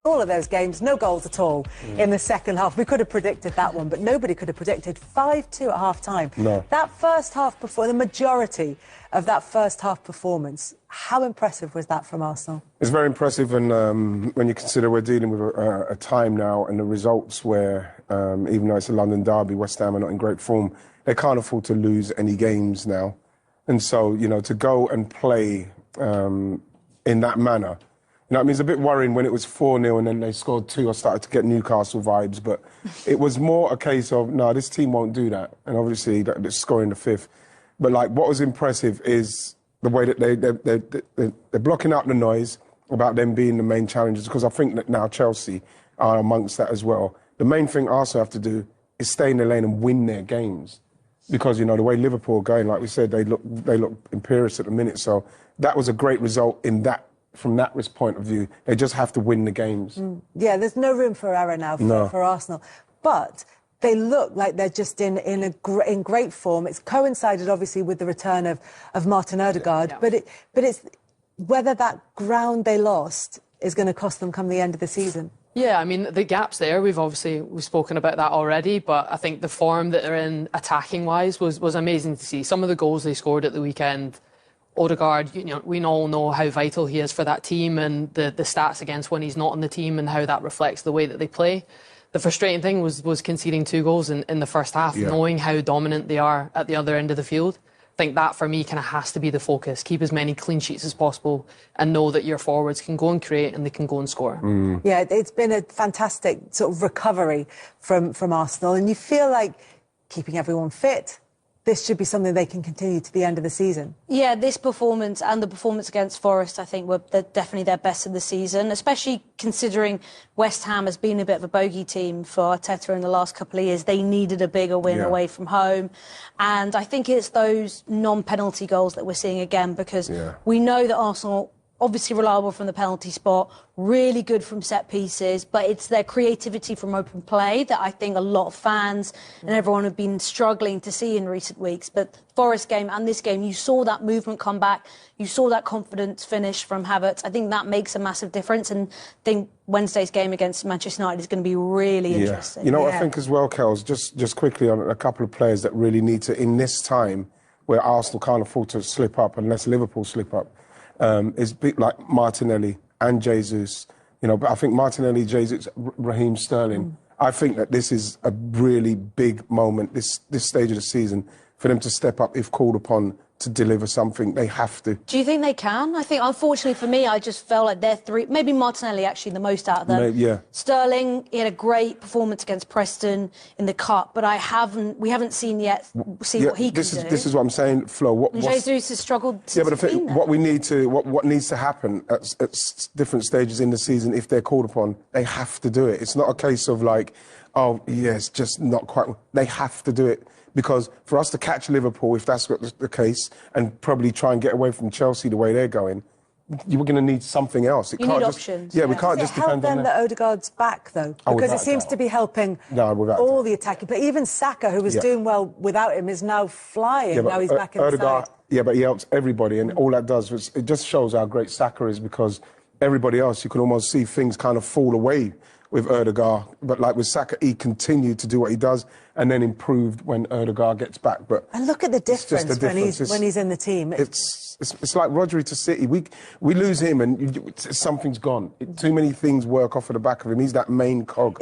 all of those games, no goals at all in the second half. We could have predicted that one, but nobody could have predicted 5-2 at half-time. No. That first half, the majority of that first half performance, how impressive was that from Arsenal? It's very impressive, and when you consider we're dealing with a time now and the results where, even though it's a London derby, West Ham are not in great form, they can't afford to lose any games now. And so, you know, to go and play in that manner, you know, I mean, it's a bit worrying when it was 4-0 and then they scored 2. I started to get Newcastle vibes, but it was more a case of, no, this team won't do that. And obviously, they're scoring the 5th. But, like, what was impressive is the way that they're blocking out the noise about them being the main challengers, because I think that now Chelsea are amongst that as well. The main thing Arsenal have to do is stay in the lane and win their games. Because, you know, the way Liverpool are going, like we said, they look imperious at the minute. So that was a great result in that. From that point of view, they just have to win the games. Yeah, there's no room for error now for Arsenal. But they look like they're just in great form. It's coincided, obviously, with the return of Martin Odegaard. Yeah. But it's whether that ground they lost is going to cost them come the end of the season. Yeah, I mean, the gap's there. We've spoken about that already, but I think the form that they're in attacking-wise was amazing to see. Some of the goals they scored at the weekend, Odegaard, you know, we all know how vital he is for that team, and the stats against when he's not on the team and how that reflects the way that they play. The frustrating thing was conceding 2 goals in the first half, knowing how dominant they are at the other end of the field. I think that, for me, kind of has to be the focus. Keep as many clean sheets as possible and know that your forwards can go and create and they can go and score. Yeah, it's been a fantastic sort of recovery from Arsenal, and you feel like keeping everyone fit, this should be something they can continue to the end of the season. Yeah, this performance and the performance against Forest, I think, were definitely their best of the season, especially considering West Ham has been a bit of a bogey team for Arteta in the last couple of years. They needed a bigger win away from home. And I think it's those non-penalty goals that we're seeing again, because we know that Arsenal, obviously reliable from the penalty spot, really good from set pieces, but it's their creativity from open play that I think a lot of fans and everyone have been struggling to see in recent weeks. But Forest game and this game, you saw that movement come back, you saw that confidence finish from Havertz. I think that makes a massive difference, and I think Wednesday's game against Manchester United is going to be really interesting. You know what I think as well, Kels, just quickly on a couple of players that really need to, in this time where Arsenal can't afford to slip up unless Liverpool slip up, is big, like Martinelli and Jesus, you know, but I think Martinelli, Jesus, Raheem Sterling, I think that this is a really big moment, this stage of the season, for them to step up if called upon to deliver something. They have to. Do you think they can? I think, unfortunately for me, I just felt like they're 3, maybe Martinelli actually the most out of them. Yeah. Sterling, he had a great performance against Preston in the Cup, but we haven't seen yet what he can do. This is what I'm saying, Flo. Jesus has struggled since. Yeah, but I think what needs to happen at different stages in the season, if they're called upon, they have to do it. It's not a case of like, oh, yes, just not quite. They have to do it. Because for us to catch Liverpool, if that's the case, and probably try and get away from Chelsea the way they're going, you were going to need something else. You need options. Yeah, we can't just depend on that. Does it help them that Odegaard's back, though? Because it seems to be helping all the attacking. But even Saka, who was doing well without him, is now flying. Now he's back in the side. Yeah, but he helps everybody. And all that does is it just shows how great Saka is, because everybody else, you can almost see things kind of fall away with Odegaard. But like with Saka, he continued to do what he does and then improved when Odegaard gets back. But and look at the difference when he's in the team. It's like Rodri to City. We lose him and something's gone. Too many things work off of the back of him. He's that main cog.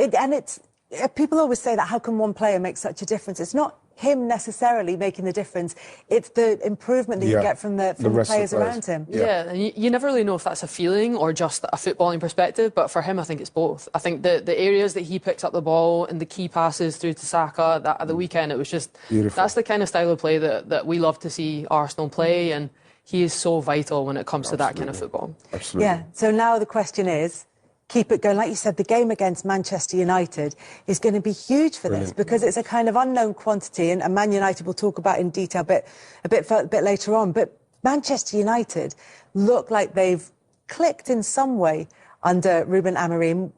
People always say that, how can one player make such a difference? It's not him necessarily making the difference. It's the improvement that you get from the players around him. Yeah, and you never really know if that's a feeling or just a footballing perspective, but for him I think it's both. I think the areas that he picks up the ball and the key passes through to Saka at the weekend, it was just beautiful. That's the kind of style of play that we love to see Arsenal play, and he is so vital when it comes to that kind of football. Absolutely. Yeah, so now the question is, keep it going. Like you said, the game against Manchester United is going to be huge for this, because it's a kind of unknown quantity, and Man United we'll talk about in detail a bit later on. But Manchester United look like they've clicked in some way under Ruben Amurim,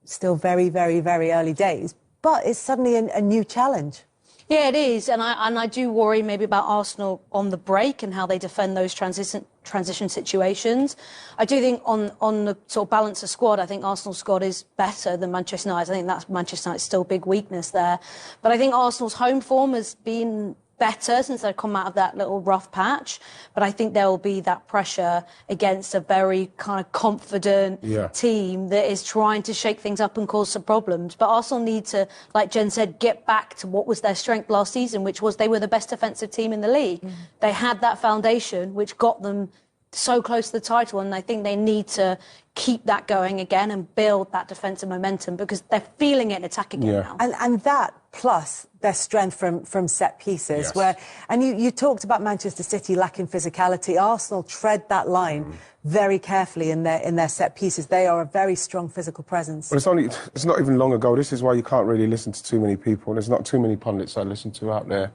still very, very, very early days, but it's suddenly a new challenge. Yeah, it is, and I do worry maybe about Arsenal on the break and how they defend those transition situations. I do think on the sort of balance of squad, I think Arsenal's squad is better than Manchester United. I think that's Manchester United's still a big weakness there. But I think Arsenal's home form has been better since they've come out of that little rough patch. But I think there will be that pressure against a very kind of confident team that is trying to shake things up and cause some problems. But Arsenal need to, like Jen said, get back to what was their strength last season, which was they were the best defensive team in the league. They had that foundation which got them so close to the title, and I think they need to keep that going again and build that defensive momentum because they're feeling it in attack again now. And that plus their strength from set pieces, and you talked about Manchester City lacking physicality. Arsenal tread that line very carefully in their set pieces. They are a very strong physical presence. Well, it's not even long ago. This is why you can't really listen to too many people. There's not too many pundits I listen to out there.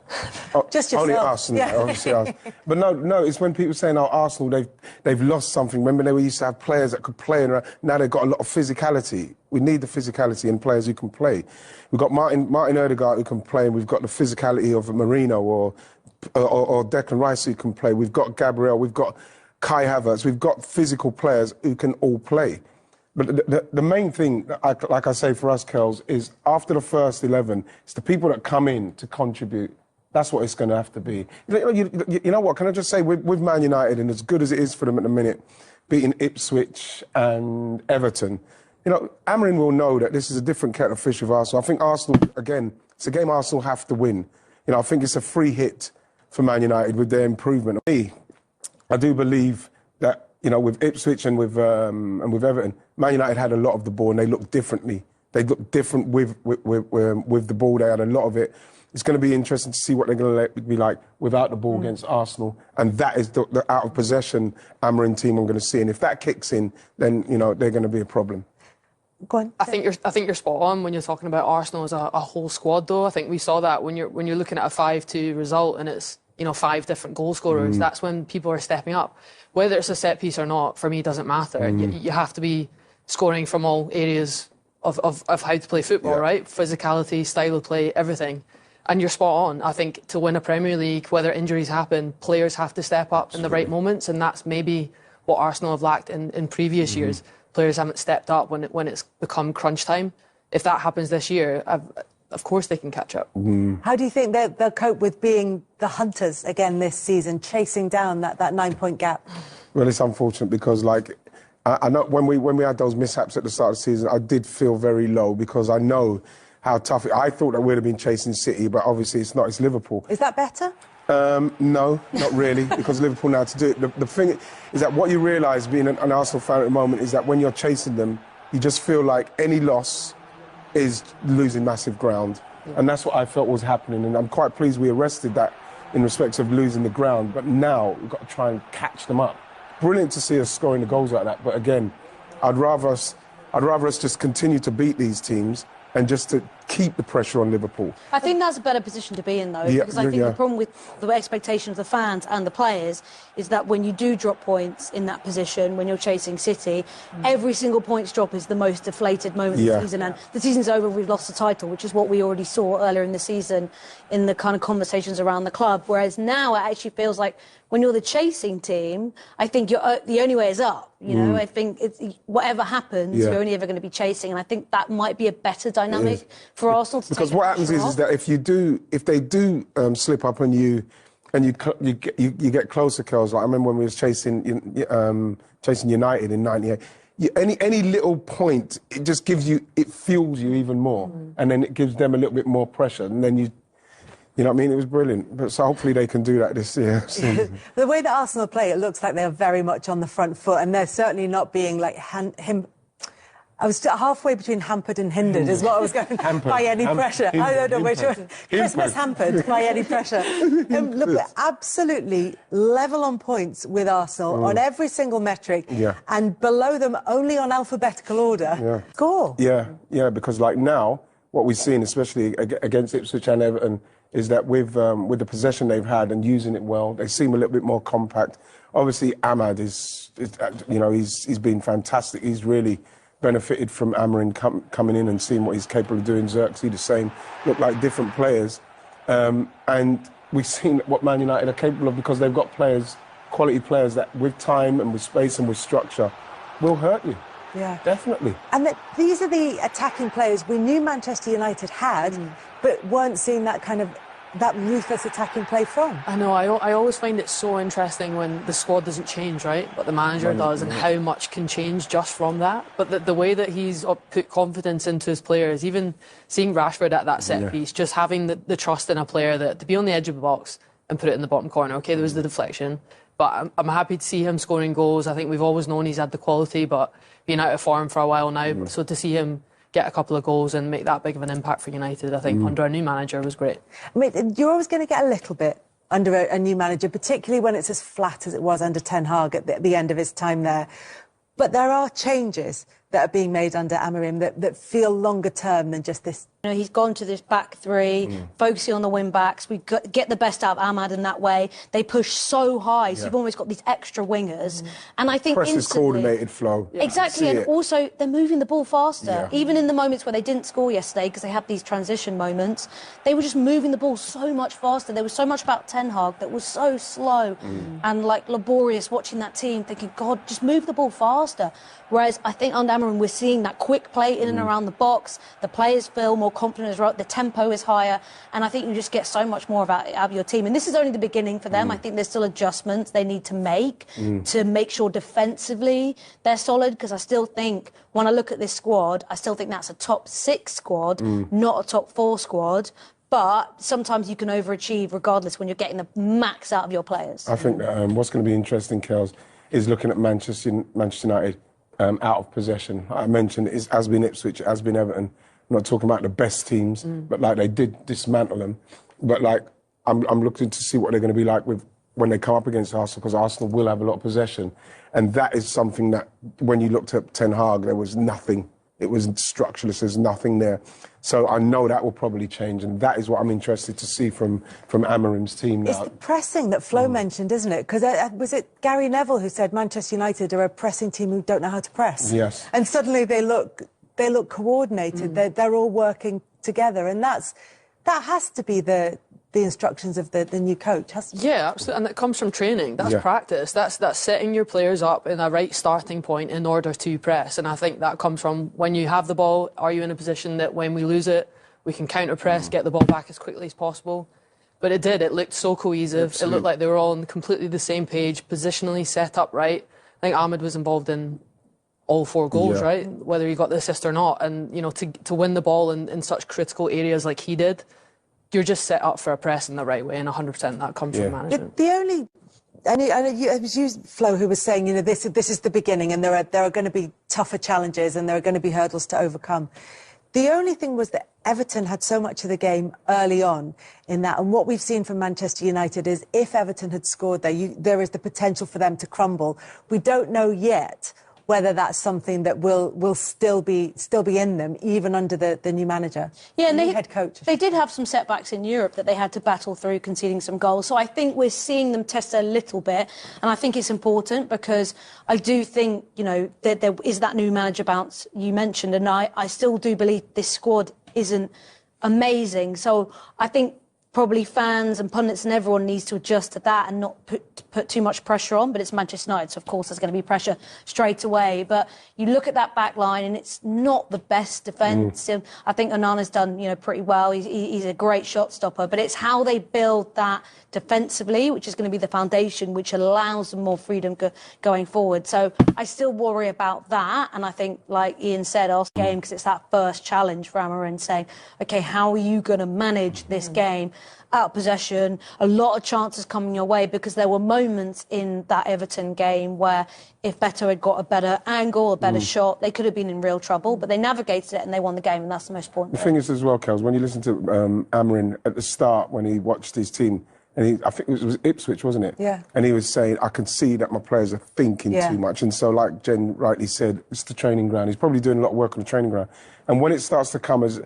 Just yourself. Only us, obviously us. But no, it's when people saying, "Oh, Arsenal, they've lost something." Remember, they used to have players that could play, and now they've got a lot of physicality. We need the physicality in players who can play. We've got Martin Odegaard who can play, and we've got the physicality of Marino or Declan Rice who can play. We've got Gabriel, we've got Kai Havertz, we've got physical players who can all play. But the main thing, like I say for us, Kels, is after the first 11, it's the people that come in to contribute. That's what it's going to have to be. You know what, can I just say, with Man United, and as good as it is for them at the minute, beating Ipswich and Everton, you know, Amurim will know that this is a different kettle of fish with Arsenal. I think Arsenal, again, it's a game Arsenal have to win. You know, I think it's a free hit for Man United with their improvement. I do believe that, you know, with Ipswich and with Everton, Man United had a lot of the ball and they looked differently. They looked different with the ball. They had a lot of it. It's going to be interesting to see what they're going to be like without the ball against Arsenal. And that is the out of possession Amurim team I'm going to see. And if that kicks in, then, you know, they're going to be a problem. Go on. I think you're spot on when you're talking about Arsenal as a whole squad, though. I think we saw that when you're looking at a 5-2 result and it's, you know, 5 different goal scorers. That's when people are stepping up. Whether it's a set piece or not, for me, doesn't matter. You have to be scoring from all areas of how to play football, right? Physicality, style of play, everything. And you're spot on. I think to win a Premier League, whether injuries happen, players have to step up in the right moments, and that's maybe what Arsenal have lacked in previous years. Players haven't stepped up when it's become crunch time. If that happens this year, of course they can catch up. How do you think they'll cope with being the hunters again this season, chasing down that 9-point gap? Well, it's unfortunate because, like, I know when we had those mishaps at the start of the season, I did feel very low because I know how tough I thought that we'd have been chasing City, but obviously it's not. It's Liverpool. Is that better? No, not really, because Liverpool now to do it. The thing is that what you realise, being an Arsenal fan at the moment, is that when you're chasing them, you just feel like any loss is losing massive ground. And that's what I felt was happening. And I'm quite pleased we arrested that in respect of losing the ground. But now we've got to try and catch them up. Brilliant to see us scoring the goals like that. But again, I'd rather us just continue to beat these teams and just to keep the pressure on Liverpool. I think that's a better position to be in, though, because I think the problem with the expectation of the fans and the players is that when you do drop points in that position, when you're chasing City, every single points drop is the most deflated moment of the season. And the season's over, we've lost the title, which is what we already saw earlier in the season in the kind of conversations around the club. Whereas now it actually feels like when you're the chasing team, I think the only way is up. You know, I think whatever happens, you're only ever going to be chasing, and I think that might be a better dynamic for Arsenal to because what happens is that if they do slip up on you, and you get closer, Kels. Like I remember when we was chasing United in '98. Any little point, it just fuels you even more, and then it gives them a little bit more pressure, and then you know what I mean? It was brilliant. But so hopefully they can do that this year. The way that Arsenal play, it looks like they're very much on the front foot, and they're certainly not being like I was halfway between hampered and hindered is what I was going by any pressure. I don't know which one. Christmas hampered by any pressure. Look, we're absolutely level on points with Arsenal on every single metric, and below them only on alphabetical order. Score. Yeah, because like now, what we've seen, especially against Ipswich and Everton, is that with the possession they've had and using it well, they seem a little bit more compact. Obviously, Ahmad is he's been fantastic. He's really benefited from Amurim coming in and seeing what he's capable of doing. Xerxes the same, look like different players. And we've seen what Man United are capable of because they've got players, quality players that with time and with space and with structure will hurt you. Yeah. Definitely. And these are the attacking players we knew Manchester United had, but weren't seeing that kind of that ruthless attacking play from. I know, I always find it so interesting when the squad doesn't change, right? But the manager does, and how much can change just from that. But the way that he's put confidence into his players, even seeing Rashford at that set piece, just having the trust in a player that to be on the edge of the box and put it in the bottom corner. Okay, there was the deflection, but I'm happy to see him scoring goals. I think we've always known he's had the quality, but been out of form for a while now. So to see him get a couple of goals and make that big of an impact for United, I think, under a new manager was great. I mean, you're always going to get a little bit under a new manager, particularly when it's as flat as it was under Ten Hag at the end of his time there. But there are changes that are being made under Amurim that feel longer term than just this. You know, he's gone to this back three, focusing on the wing backs. We get the best out of Ahmad in that way. They push so high, so you've almost got these extra wingers. And I think Press is instantly, coordinated flow. Exactly, and also they're moving the ball faster. Yeah. Even in the moments where they didn't score yesterday, because they had these transition moments, they were just moving the ball so much faster. There was so much about Ten Hag that was so slow and like laborious, watching that team, thinking, God, just move the ball faster. Whereas I think under Amurim we're seeing that quick play in and around the box. The players feel more confident as well. The tempo is higher, and I think you just get so much more out of your team. And this is only the beginning for them. I think there's still adjustments they need to make sure defensively they're solid. Because I still think when I look at this squad, I still think that's a top 6 squad, not a top 4 squad. But sometimes you can overachieve regardless when you're getting the max out of your players. I think what's going to be interesting, Kels, is looking at Manchester United out of possession. I mentioned it has been Ipswich, it has been Everton. I'm not talking about the best teams, but like they did dismantle them. But like I'm looking to see what they're going to be like when they come up against Arsenal, because Arsenal will have a lot of possession, and that is something that when you looked at Ten Hag, there was nothing. It was structureless. There's nothing there. So I know that will probably change, and that is what I'm interested to see from Amorim's team now. It's the pressing that Flo mentioned, isn't it? Because was it Gary Neville who said Manchester United are a pressing team who don't know how to press? Yes. And suddenly they look coordinated. They're all working together, and that has to be the instructions of the new coach. Yeah, absolutely, and it comes from training. That's practice. That's setting your players up in a right starting point in order to press. And I think that comes from when you have the ball, are you in a position that when we lose it, we can counter press, get the ball back as quickly as possible. But it did. It looked so cohesive. Absolutely. It looked like they were all on completely the same page, positionally set up right. I think Ahmed was involved in all 4 goals, right? Whether he got the assist or not. And, you know, to win the ball in such critical areas like he did, you're just set up for a press in the right way, and 100% that comes from management. It was you, Flo, who was saying, you know, this is the beginning, and there are going to be tougher challenges, and there are going to be hurdles to overcome. The only thing was that Everton had so much of the game early on in that, and what we've seen from Manchester United is if Everton had scored there is the potential for them to crumble. We don't know yet whether that's something that will still be in them, even under the new manager, and new head coach. They did have some setbacks in Europe that they had to battle through, conceding some goals. So I think we're seeing them test a little bit, and I think it's important because I do think, you know, that there is that new manager bounce you mentioned, and I still do believe this squad isn't amazing. So I think probably fans and pundits and everyone needs to adjust to that and not put too much pressure on. But it's Manchester United, so of course there's going to be pressure straight away. But you look at that back line and it's not the best defence. I think Onana's done, you know, pretty well. He's a great shot stopper. But it's how they build that defensively, which is going to be the foundation, which allows them more freedom going forward. So I still worry about that. And I think, like Ian said, our game, because it's that first challenge for Amorim, saying, OK, how are you going to manage this game? Out of possession, a lot of chances coming your way, because there were moments in that Everton game where if Beto had got a better angle, a better shot, they could have been in real trouble, but they navigated it and they won the game, and that's the most important thing. The thing is as well, Kels, when you listen to Amorim at the start, when he watched his team, and I think it was Ipswich, wasn't it? Yeah. And he was saying, I can see that my players are thinking too much. And so, like Jen rightly said, it's the training ground. He's probably doing a lot of work on the training ground. And when it starts to come as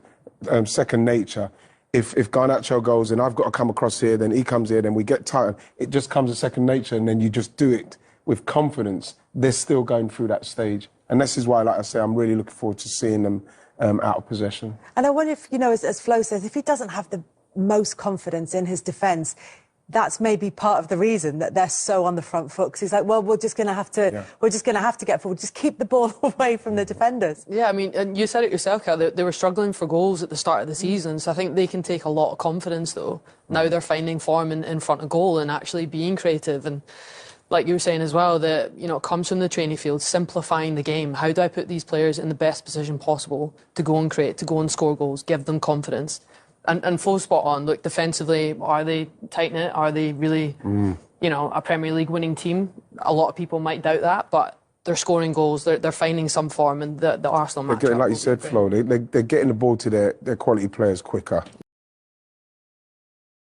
second nature, if Garnacho goes and I've got to come across here, then he comes here, then we get tired. It just comes as second nature, and then you just do it with confidence. They're still going through that stage. And this is why, like I say, I'm really looking forward to seeing them out of possession. And I wonder if, you know, as Flo says, if he doesn't have the most confidence in his defence. That's maybe part of the reason that they're so on the front foot. Because he's like, well, we're just going to have to get forward. Just keep the ball away from the defenders. Yeah, I mean, and you said it yourself, Kat, they were struggling for goals at the start of the season. So I think they can take a lot of confidence, though. Now they're finding form in front of goal and actually being creative. And like you were saying as well, that, you know, it comes from the training field, simplifying the game. How do I put these players in the best position possible to go and create, to go and score goals, give them confidence? And full spot on. Look, defensively, are they tight-knit? Are they really, you know, a Premier League winning team? A lot of people might doubt that, but they're scoring goals. They're finding some form, and the Arsenal match. Like you said, Flo, they're getting the ball to their quality players quicker.